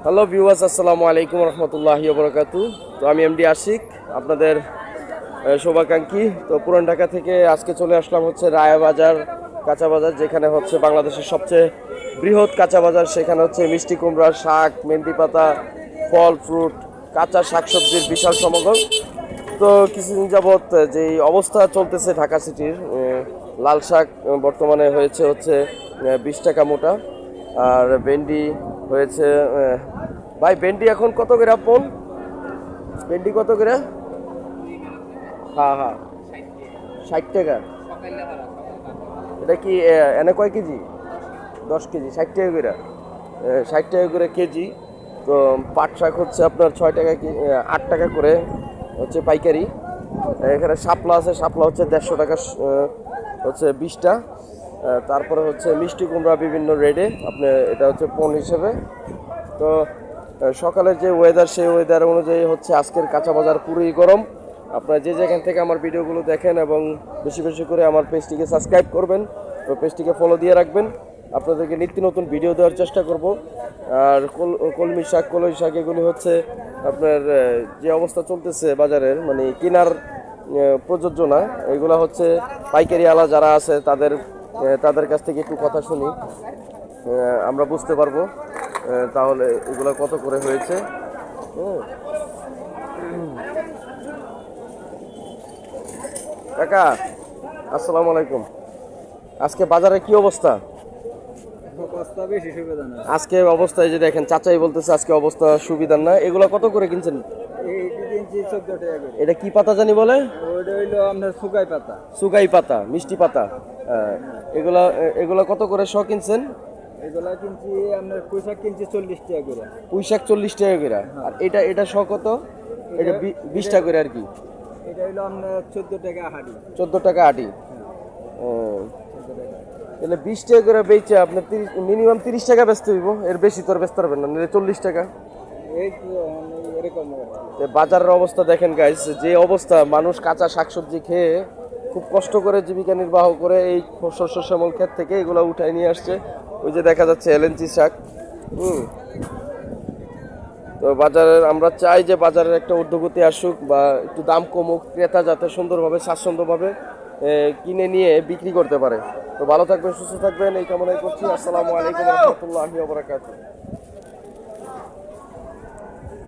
Hello viewers, আসসালামু আলাইকুম রহমতুল্লাহি ওবরাকাতু। তো আমি এমডি আশিক, আপনাদের শুভাকাঙ্ক্ষী। তো পুরান ঢাকা থেকে আজকে চলে আসলাম হচ্ছে রায়া বাজার, কাঁচা বাজার, যেখানে হচ্ছে বাংলাদেশের সবচেয়ে বৃহৎ কাঁচা বাজার। সেখানে হচ্ছে মিষ্টি কুমড়া, শাক, মেহেন্দি পাতা, ফল ফ্রুট, কাঁচা শাকসবজির বিশাল সমাগম। তো কিছুদিন যাবৎ যে অবস্থা চলতেছে ঢাকা সিটির, লাল শাক বর্তমানে হয়েছে হচ্ছে 20 টাকা মোটা, আর ভেন্ডি হয়েছে ভাই ভেন্ডি এখন কত করে আপন? ভেন্ডি কত করে? হ্যাঁ হ্যাঁ, 60 টাকা। এটা কি এনে কয় কেজি? 10 কেজি, 60 টাকা করে। 60 টাকা করে কেজি। তো পাট শাক হচ্ছে আপনার 6 টাকা, 8 টাকা করে হচ্ছে পাইকারি। এখানে শাপলা আছে, শাপলা হচ্ছে 150 টাকা হচ্ছে 20টা। তারপরে হচ্ছে মিষ্টি কুমড়া বিভিন্ন রেটে, আপনি এটা হচ্ছে পণ হিসেবে। তো সকালের যে ওয়েদার, সেই ওয়েদার অনুযায়ী হচ্ছে আজকের কাঁচা বাজার পুরোই গরম। আপনারা যে যেখান থেকে আমার ভিডিওগুলো দেখেন এবং বেশি বেশি করে আমার পেজটিকে সাবস্ক্রাইব করবেন ও পেজটিকে ফলো দিয়ে রাখবেন। আপনাদেরকে নিত্য নতুন ভিডিও দেওয়ার চেষ্টা করব। আর কলমি শাক, কলই শাক, এগুলি হচ্ছে আপনার যে অবস্থা চলতেছে বাজারের, মানে কেনার প্রযোজ্য না। এগুলো হচ্ছে পাইকারি আলা যারা আছে তাদের কাছ থেকে একটু কথা শুনি, আমরা বুঝতে পারবো তাহলে এগুলো কত করে হয়েছে। কাকা, আসসালামু আলাইকুম। আজকে বাজারে কি অবস্থা? আজকে অবস্থায় যে দেখেন, চাচাই বলতেছে আজকে অবস্থা সুবিধার না। এগুলো কত করে কিনছেন? এটা কি পাতা জানি বলে? সুগাই পাতা, মিষ্টি পাতা। এগুলা এগুলা কত করে শ কিনছেন? এগুলা কিনছি আপনার পুঁইশাক কিনছি 40 টাকা করে। পুঁইশাক 40 টাকা করে। আর এটা শ কত? এটা 20 টাকা করে আর কি। এটা হলো আপনার 14 টাকা হাঁড়ি। 14 টাকা আটি। তাহলে 20 টাকা করে বেচে আপনি মিনিমাম 30 টাকা বেচতে হইব, এর বেশি তো আর বেচতে পারবেন না, নিলে 40 টাকা। এই এরকম বাজারের অবস্থা দেখেন গাইস, যে অবস্থা, মানুষ কাঁচা শাকসবজি খেয়ে খুব কষ্ট করে জীবিকা নির্বাহ করে এই শস্য শ্যামল ক্ষেত থেকে এগুলো উঠায় নিয়ে আসছে। ওই যে দেখা যাচ্ছে এলএনজি শাক। তো বাজারের আমরা চাই যে বাজারের একটা ঊর্ধ্বগতি আসুক, বা একটু দাম কমুক, ক্রেতা যাতে সুন্দরভাবে স্বাচ্ছন্দ্যভাবে কিনে নিয়ে বিক্রি করতে পারে। তো ভালো থাকবেন, সুস্থ থাকবেন, এই কামনাই করছি। আসসালামু আলাইকুম রহমতুল্লাহি ওয়া বারাকাতুহু।